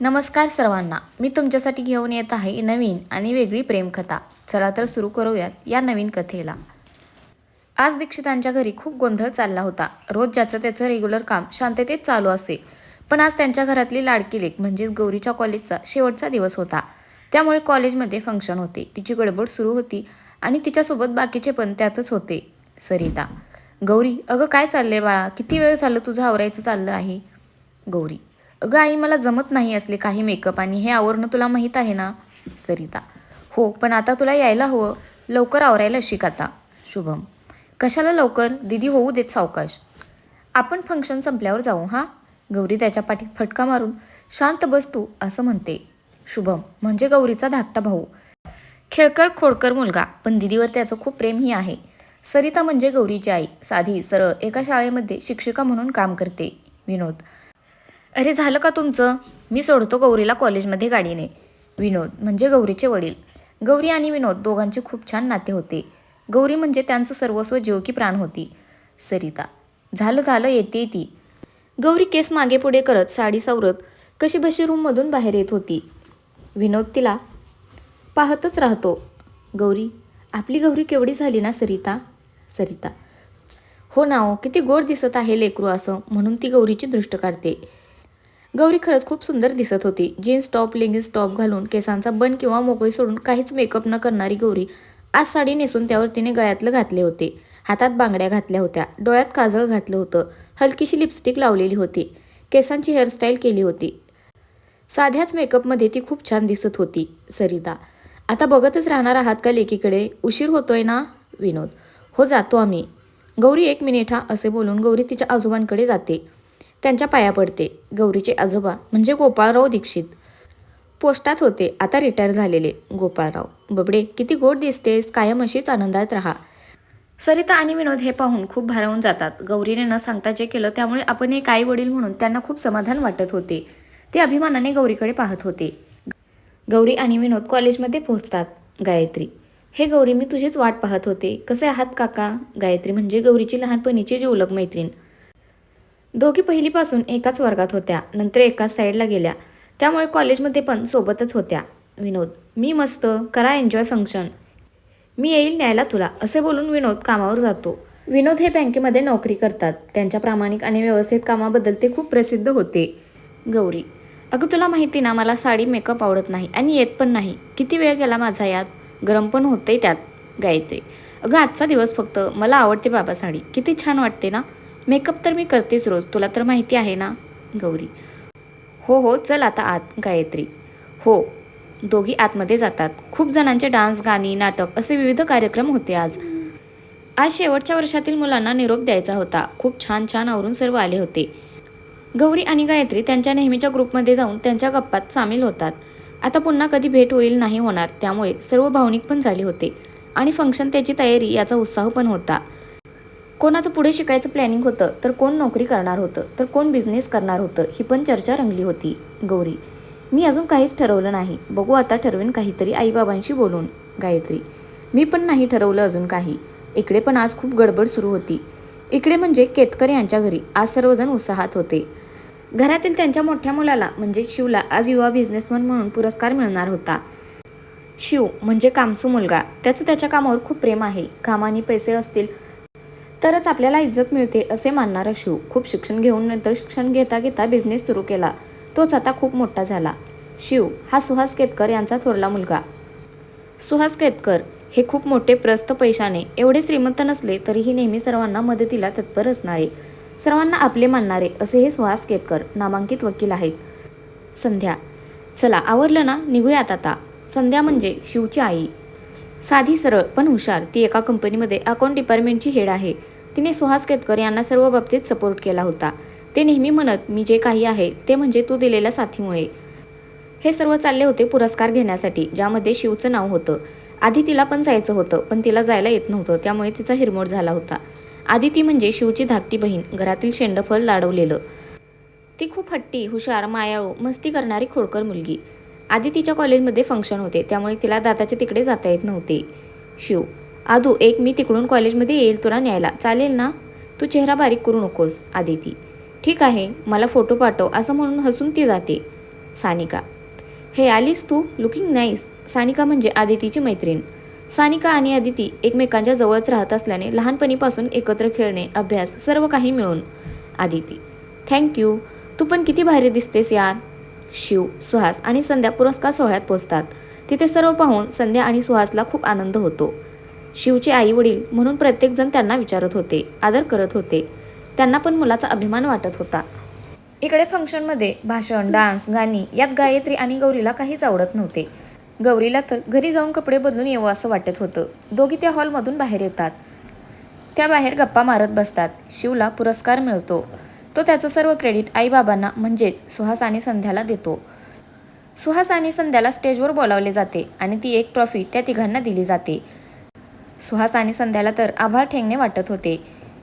नमस्कार सर्वांना. मी तुमच्यासाठी घेऊन येत आहे नवीन आणि वेगळी प्रेमकथा. चला तर सुरू करूयात या नवीन कथेला. आज दीक्षितांच्या घरी खूप गोंधळ चालला होता. रोज ज्याचं त्याचं रेग्युलर काम शांततेत चालू असे, पण आज त्यांच्या घरातली लाडकी लेक म्हणजेच गौरीच्या कॉलेजचा शेवटचा दिवस होता. त्यामुळे कॉलेजमध्ये फंक्शन होते. तिची गडबड सुरू होती आणि तिच्यासोबत बाकीचे पण त्यातच होते. सरिता: गौरी, अगं काय चाललंय बाळा, किती वेळ झालं तुझं आवरायचं चाललं आहे. गौरी: अगं आई, मला जमत नाही असले काही मेकअप आणि हे आवरणं, तुला माहीत आहे ना. सरिता: हो, पण आता तुला यायला हवं, लवकर आवरायला शिक आता. शुभम: कशाला लवकर, दीदी होऊ देत सावकाश. आपण फंक्शन संपल्यावर जाऊ हां. गौरी त्याच्या पाठीत फटका मारून शांत बस तू असं म्हणते. शुभम म्हणजे गौरीचा धाकटा भाऊ, खेळकर खोडकर मुलगा, पण दीदीवर त्याचं खूप प्रेमही आहे. सरिता म्हणजे गौरीची आई, साधी सरळ, एका शाळेमध्ये शिक्षिका म्हणून काम करते. विनोद: अरे झालं का तुमचं, मी सोडतो गौरीला कॉलेजमध्ये गाडीने. विनोद म्हणजे गौरीचे वडील. गौरी आणि विनोद दोघांचे खूप छान नाते होते. गौरी म्हणजे त्यांचं सर्वस्व, जीव की प्राण होती. सरिता: झालं झालं, येते ती. गौरी केस मागे पुढे करत, साडी सावरत कशीबशी रूममधून बाहेर येत होती. विनोद तिला पाहतच राहतो. गौरी: आपली गौरी केवढी झाली ना सरिता. सरिता: हो ना हो, किती गोड दिसत आहे लेकरू असं म्हणून ती गौरीची दृष्ट काढते. गौरी खरंच खूप सुंदर दिसत होती. जीन्स टॉप, लेगिन्स टॉप घालून, केसांचा बन किंवा मोकळी सोडून काहीच मेकअप न करणारी गौरी आज साडी नेसून त्यावर तिने गळ्यातलं घातले होते, हातात बांगड्या घातल्या होत्या, डोळ्यात काजळ घातलं होतं, हलकीशी लिपस्टिक लावलेली होती, केसांची हेअरस्टाईल केली होती. साध्याच मेकअपमध्ये ती खूप छान दिसत होती. सरिता: आता बघतच राहणार आहात का लेकीकडे, उशीर होतोय ना. विनोद: हो, जातो आम्ही. गौरी, एक मिनिट हा, असे बोलून गौरी तिच्या आजोबांकडे जाते. त्यांच्या पाया पडते. गौरीचे आजोबा म्हणजे गोपाळराव दीक्षित, पोस्टात होते, आता रिटायर झालेले. गोपाळराव: बबडे, किती गोड दिसतेस, कायम अशीच आनंदात राहा. सरिता आणि विनोद हे पाहून खूप भारावून जातात. गौरीने न सांगता जे केलं त्यामुळे आपण एक आई वडील म्हणून त्यांना खूप समाधान वाटत होते. ते अभिमानाने गौरीकडे पाहत होते. गौरी आणि विनोद कॉलेजमध्ये पोहोचतात. गायत्री: हे गौरी, मी तुझीच वाट पाहत होते, कसे आहात काका. गायत्री म्हणजे गौरीची लहानपणीची जिवलग मैत्रीण. दोघी पहिलीपासून एकाच वर्गात होत्या, नंतर एकाच साईडला गेल्या, त्यामुळे कॉलेजमध्ये पण सोबतच होत्या. विनोद: मी मस्त, करा एन्जॉय फंक्शन, मी येईल न्यायला तुला, असे बोलून विनोद कामावर जातो. विनोद हे बँकेमध्ये नोकरी करतात. त्यांच्या प्रामाणिक आणि व्यवस्थित कामाबद्दल ते खूप प्रसिद्ध होते. गौरी: अगं तुला माहिती ना, मला साडी मेकअप आवडत नाही आणि येत पण नाही, किती वेळ गेला माझा यात, गरम पण होतंय त्यात. गायत्री: अगं आजचा दिवस फक्त, मला आवडते बाबा साडी, किती छान वाटते ना, मेकअप तर मी करतेच रोज, तुला तर माहिती आहे ना. गौरी: हो हो, चल आता आत. गायत्री: हो. दोघी आतमध्ये जातात. खूप जणांचे डान्स, गाणी, नाटक असे विविध कार्यक्रम होते आज. आज शेवटच्या वर्षातील मुलांना निरोप द्यायचा होता. खूप छान छान आवरून सर्व आले होते. गौरी आणि गायत्री त्यांच्या नेहमीच्या ग्रुपमध्ये जाऊन त्यांच्या गप्पात सामील होतात. आता पुन्हा कधी भेट होईल नाही होणार, त्यामुळे सर्व भावनिक पण झाले होते आणि फंक्शन त्याची तयारी याचा उत्साह पण होता. कोणाचं पुढे शिकायचं प्लॅनिंग होतं, तर कोण नोकरी करणार होतं, तर कोण बिझनेस करणार होतं, ही पण चर्चा रंगली होती. गौरी: मी अजून काहीच ठरवलं नाही, बघू आता ठरवेन काहीतरी आईबाबांशी बोलून. गायत्री: मी पण नाही ठरवलं अजून काही. इकडे पण आज खूप गडबड सुरू होती. इकडे म्हणजे केतकर यांच्या घरी आज सर्वजण उत्साहात होते. घरातील त्यांच्या मोठ्या मुलाला म्हणजे शिवला आज युवा बिझनेसमन म्हणून पुरस्कार मिळणार होता. शिव म्हणजे कामसू मुलगा, त्याचं त्याच्या कामावर खूप प्रेम आहे. काम आणि पैसे असतील तरच आपल्याला इज्जत मिळते असे मानणारा शिव खूप शिक्षण घेऊन नंतर शिक्षण घेता घेता बिझनेस सुरू केला. तोच आता खूप मोठा झाला. शिव हा सुहास केतकर यांचा थोरला मुलगा. सुहास केतकर हे खूप मोठे प्रस्थ पैशाने, एवढे श्रीमंत नसले तरीही नेहमी सर्वांना मदतीला तत्पर असणारे, सर्वांना आपले मानणारे असे हे सुहास केतकर नामांकित वकील आहेत. संध्या: चला आवरलं ना, निघूयात आता. संध्या म्हणजे शिवची आई. साधी सरळ पण हुशार, ती एका कंपनीमध्ये अकाउंट डिपार्टमेंटची हेड आहे. तिने सुहास केतकर यांना सर्व बाबतीत सपोर्ट केला होता. ते नेहमी म्हणत, मी जे काही आहे ते म्हणजे तू दिलेल्या साथीमुळे. हे सर्व चालले होते पुरस्कार घेण्यासाठी, ज्यामध्ये शिवचं नाव होतं. आधी तिला पण जायचं होतं, पण तिला जायला येत नव्हतं, त्यामुळे तिचा हिरमोड झाला होता. आदिती म्हणजे शिवची धाकटी बहीण, घरातील शेंडफळ लाडवलेलं. ती खूप हट्टी, हुशार, मायाळू, मस्ती करणारी खोडकर मुलगी. आदितीच्या कॉलेजमध्ये फंक्शन होते, त्यामुळे तिला दादाच्या तिकडे जाता येत नव्हते. शिव: आदू, एक मी तिकडून कॉलेजमध्ये येईल तुला न्यायला, चालेल ना, तू चेहरा बारीक करू नकोस. आदिती: ठीक आहे, मला फोटो पाठव, असं म्हणून हसून ती जाते. सानिका. हे आलीस तू, लुकिंग नाईस. सानिका म्हणजे आदितीची मैत्रीण. सानिका आणि आदिती एकमेकांच्या जवळच राहत असल्याने लहानपणीपासून एकत्र खेळणे, अभ्यास सर्व काही मिळून. आदिती. थँक्यू. तू पण किती भारी दिसतेस यार. शिव, सुहास आणि संध्या पुरस्कार सोहळ्यात पोचतात. तिथे सर्व पाहून संध्या आणि सुहासला खूप आनंद होतो. शिवचे आई वडील म्हणून प्रत्येकजण त्यांना विचारत होते, आदर करत होते. त्यांना पण मुलाचा अभिमान वाटत होता. इकडे फंक्शनमध्ये भाषण, डान्स, गाणी यात गायत्री आणि गौरीला काहीच आवडत नव्हते. गौरीला तर घरी जाऊन कपडे बदलून येवं असं वाटत होतं. दोघी त्या हॉलमधून बाहेर येतात. त्या बाहेर गप्पा मारत बसतात. शिवला पुरस्कार मिळतो. तो त्याचं सर्व क्रेडिट आईबाबांना म्हणजेच सुहास आणि संध्याला देतो. सुहास आणि संध्याला स्टेजवर बोलावले जाते आणि ती एक ट्रॉफी त्या तिघांना दिली जाते. सुहास आणि संध्याला तर आभाळ ठेंगणे वाटत होते.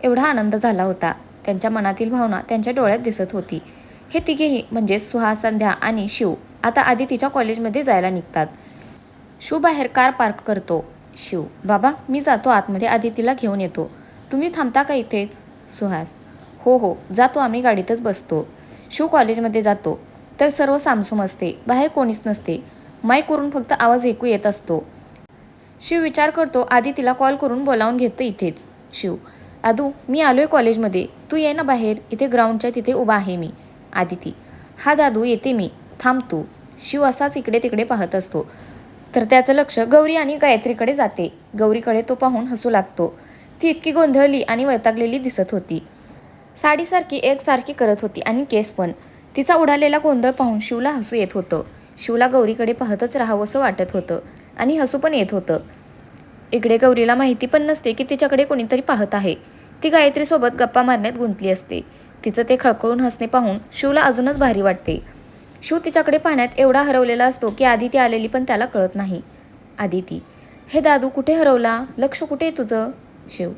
एवढा आनंद झाला होता. त्यांच्या मनातील भावना त्यांच्या डोळ्यात दिसत होती. हे तिघेही म्हणजे सुहास, संध्या आणि शिव आता आदितीच्या कॉलेजमध्ये जायला निघतात. शिव बाहेर कार पार्क करतो. शिव, बाबा मी जातो आतमध्ये, आदितीला घेऊन येतो. तुम्ही थांबता का इथेच. सुहास, हो हो जातो, आम्ही गाडीतच बसतो. शिव कॉलेजमध्ये जातो तर सर्व सामसूम असते. बाहेर कोणीच नसते. माईकवरून फक्त आवाज ऐकू येत असतो. शिव विचार करतो, आदितीला कॉल करून बोलावून घेतं इथेच. शिव, आदू मी आलोय कॉलेजमध्ये, तू ये ना बाहेर, इथे ग्राउंडच्या तिथे उभा आहे मी. आदिती, हा दादू येते मी, थांब तू. शिव असाच इकडे तिकडे पाहत असतो. तर त्याचं लक्ष गौरी आणि गायत्रीकडे जाते. गौरीकडे तो पाहून हसू लागतो. ती इतकी गोंधळली आणि वैतागलेली दिसत होती. साडीसारखी एकसारखी करत होती आणि केस पण. तिचा उडालेला गोंधळ पाहून शिवला हसू येत होतं. शिवला गौरीकडे पाहतच राहावंसं वाटत होतं आणि हसू पण येत होतं. इकडे गौरीला माहिती पण नसते की तिच्याकडे कोणीतरी पाहत आहे. ती गायत्रीसोबत गप्पा मारण्यात गुंतली असते. तिचं ते खळखळून हसणे पाहून शिवला अजूनच भारी वाटते. शिव तिच्याकडे पाहण्यात एवढा हरवलेला असतो की आदिती आलेली पण त्याला कळत नाही. आदिती, हे दादू कुठे हरवला, लक्ष कुठे आहे तुझं. शिव,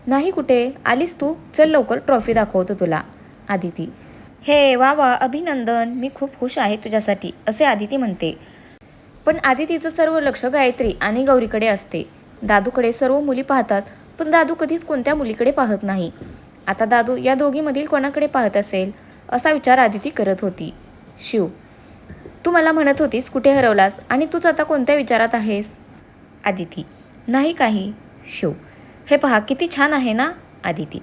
नाही कुठे, आलीस तू, चल लवकर ट्रॉफी दाखवतो तुला. आदिती, हे वा वा अभिनंदन, मी खूप खुश आहे तुझ्यासाठी, असे आदिती म्हणते. पण आदितीचं सर्व लक्ष गायत्री आणि गौरीकडे असते. दादूकडे सर्व मुली पाहतात पण दादू कधीच कोणत्या मुलीकडे पाहत नाही. आता दादू या दोघीमधील कोणाकडे पाहत असेल असा विचार आदिती करत होती. शिव, तू मला म्हणत होतीस कुठे हरवलास आणि तूच आता कोणत्या विचारात आहेस. आदिती, नाही काही. शिव, हे पहा किती छान आहे ना. आदिती,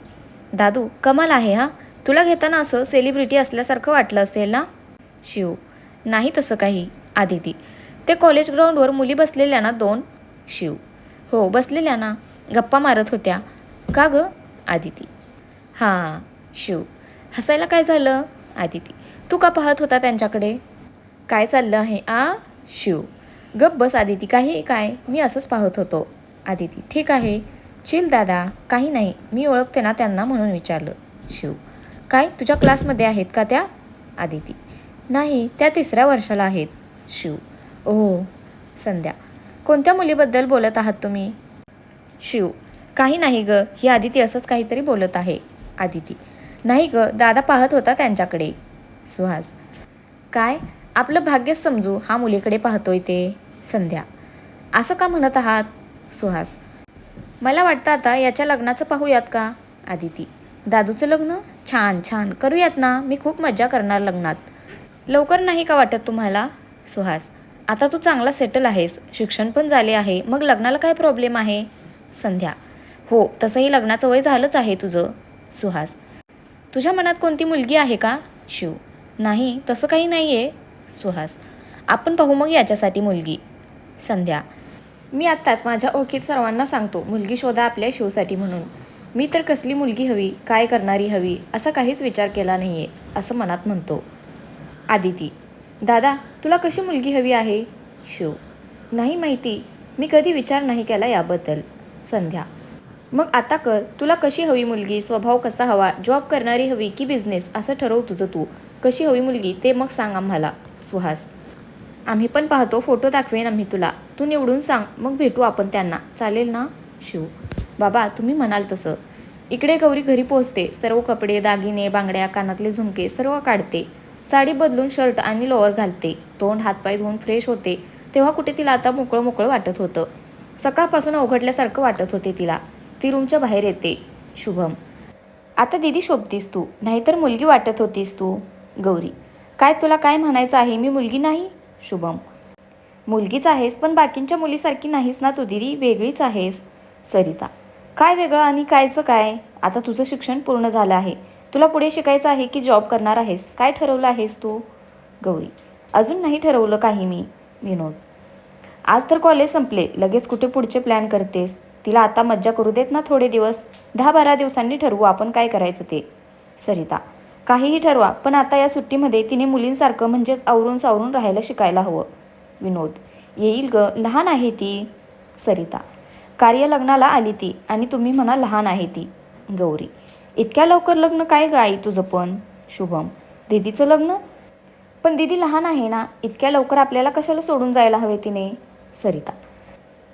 दादू कमाल आहे हा, तुला घेताना असं सेलिब्रिटी असल्यासारखं वाटलं असेल ना. शिव, नाही तसं काही. आदिती, ते कॉलेज ग्राउंडवर मुली बसलेल्या ना दोन. शिव, हो बसलेल्या ना, गप्पा मारत होत्या. का गं. आदिती, हां. शिव, हसायला काय झालं. आदिती, तू का पाहत होता त्यांच्याकडे. काय चाललं आहे आ. शिव, गप बस आदिती, काही काय, मी असंच पाहत होतो. आदिती, ठीक आहे, चिल दादा, काही नाही, मी ओळखते ना त्यांना म्हणून विचारलं. शिव, काय तुझ्या क्लासमध्ये आहेत का त्या. आदिती, नाही, त्या 3ऱ्या वर्षाला आहेत. शिव, ओह. संध्या, कोणत्या मुलीबद्दल बोलत आहात तुम्ही. शिव, काही नाही ग, ही आदिती असंच काहीतरी बोलत आहे. आदिती, नाही ग, दादा पाहत होता त्यांच्याकडे. सुहास, काय, आपलं भाग्यच समजू, हा मुलीकडे पाहतोय ते. संध्या, असं का म्हणत आहात. सुहास, मला वाटतं आता याच्या लग्नाचं पाहूयात का. आदिती, दादूचं लग्न, छान छान, करूयात ना, मी खूप मजा करणार लग्नात. लवकर नाही का वाटत तुम्हाला. सुहास, आता तू चांगला सेटल आहेस, शिक्षण पण झाले आहे, मग लग्नाला काय प्रॉब्लेम आहे. संध्या, हो तसंही लग्नाचं वय झालंच आहे तुझं. सुहास, तुझ्या मनात कोणती मुलगी आहे का. शिव, नाही तसं काही नाही आहे. सुहास, आपण पाहू मग याच्यासाठी मुलगी. संध्या, मी आत्ताच माझ्या ओळखीत सर्वांना सांगतो मुलगी शोधा आपल्या शिवसाठी म्हणून. मी तर कसली मुलगी हवी, काय करणारी हवी असा काहीच विचार केला नाही आहे असं मनात म्हणतो. आदिती, दादा तुला कशी मुलगी हवी आहे. शिव, नाही माहिती, मी कधी विचार नाही केला याबद्दल. संध्या, मग आता कर, तुला कशी हवी मुलगी, स्वभाव कसा हवा, जॉब करणारी हवी की बिझनेस, असं ठरव तुझं तू, कशी हवी मुलगी ते मग सांग आम्हाला. सुहास, आम्ही पण पाहतो, फोटो दाखवेन आम्ही तुला, तू निवडून सांग, मग भेटू आपण त्यांना, चालेल ना. शिव, बाबा तुम्ही म्हणाल तसं. इकडे गौरी घरी पोहोचते. सर्व कपडे, दागिने, बांगड्या, कानातले झुमके सर्व काढते. साडी बदलून शर्ट आणि लोअर घालते. तोंड हातपाय धुवून फ्रेश होते. तेव्हा कुठे तिला आता मोकळं मोकळं वाटत होतं. सकाळपासून अवघडल्यासारखं वाटत होते तिला. ती रूमच्या बाहेर येते. शुभम, आता दीदी शोभतीस तू, नाहीतर मुलगी वाटत होतीस तू. गौरी, काय तुला काय म्हणायचं आहे, मी मुलगी नाही? शुभम. मुलगीच आहेस, पण बाकींच्या मुलीसारखी नाहीस ना तू दीदी, वेगळीच आहेस. सरिता. काय वेगळं आणि कायचं काय? आता तुझं शिक्षण पूर्ण झालं आहे, तुला पुढे शिकायचं आहे की जॉब करणार आहेस? काय ठरवलं आहेस तू? गौरी. अजून नाही ठरवलं काही मी. विनोद. आज तर कॉलेज संपले, लगेच कुठे पुढचे प्लॅन करतेस? तिला आता मज्जा करू देत ना थोडे दिवस, 10-12 दिवसांनी ठरवू आपण काय करायचं ते. सरिता. काहीही ठरवा, पण आता या सुट्टीमध्ये तिने मुलींसारखं म्हणजेच आवरून सावरून राहायला शिकायला हवं. विनोद. येईल ग, लहान आहे ती. सरिता. कार्य लग्नाला आली ती आणि तुम्ही म्हणा लहान आहे ती. गौरी. इतक्या लवकर लग्न काय ग आई तुझं पण? शुभम. दीदीचं लग्न? पण दीदी लहान आहे ना, इतक्या लवकर आपल्याला कशाला सोडून जायला हवे तिने? सरिता.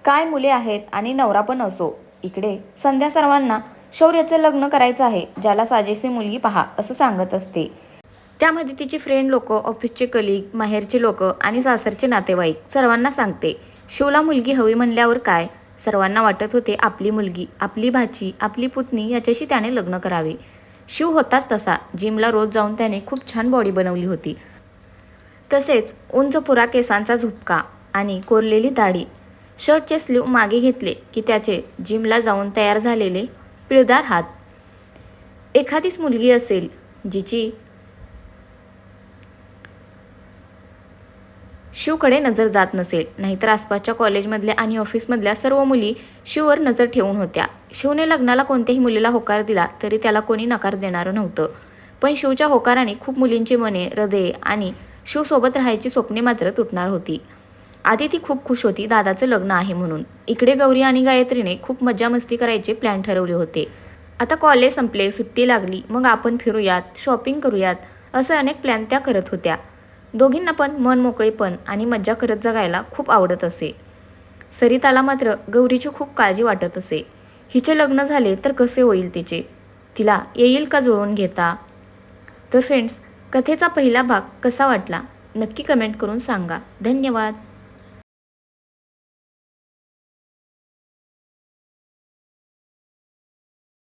काय मुले आहेत आणि नवरा पण असो. इकडे संध्या सर्वांना शौर्याचं लग्न करायचं आहे, ज्याला साजेशी मुलगी पहा असं सांगत असते. त्यामध्ये तिची फ्रेंड लोक, ऑफिसचे कलिग, माहेरचे लोक आणि सासरचे नातेवाईक सर्वांना सांगते. शिवला मुलगी हवी म्हणल्यावर काय, सर्वांना वाटत होते आपली मुलगी, आपली भाची, आपली पुतणी याच्याशी त्याने लग्न करावे. शिव होताच तसा. जिमला रोज जाऊन त्याने खूप छान बॉडी बनवली होती. तसेच उंच पुरा केसांचा झुपका आणि कोरलेली दाढी. शर्टचे स्लीव मागे घेतले की त्याचे जिमला जाऊन तयार झालेले पिळदार हात. एखादीच मुलगी असेल जिची शिवकडे नजर जात नसेल, नाहीतर आसपासच्या कॉलेजमधल्या आणि ऑफिसमधल्या सर्व मुली शिववर नजर ठेवून होत्या. शिवने लग्नाला कोणत्याही मुलीला होकार दिला तरी त्याला कोणी नकार देणारं नव्हतं. पण शिवच्या होकाराने खूप मुलींची मने, हृदये आणि शिवसोबत राहायची स्वप्ने मात्र तुटणार होती. आधी ती खूप खुश होती दादाचं लग्न आहे म्हणून. इकडे गौरी आणि गायत्रीने खूप मज्जा मस्ती करायचे प्लॅन ठरवले होते. आता कॉलेज संपले, सुट्टी लागली, मग आपण फिरूयात, शॉपिंग करूयात, असे अनेक प्लॅन त्या करत होत्या. दोघींना पण मन मोकळेपण आणि मज्जा करत जगायला खूप आवडत असे. सरिताला मात्र गौरीची खूप काळजी वाटत असे. हिचे लग्न झाले तर कसे होईल तिचे? तिला येईल का जुळवून घेता? तर फ्रेंड्स, कथेचा पहिला भाग कसा वाटला नक्की कमेंट करून सांगा. धन्यवाद.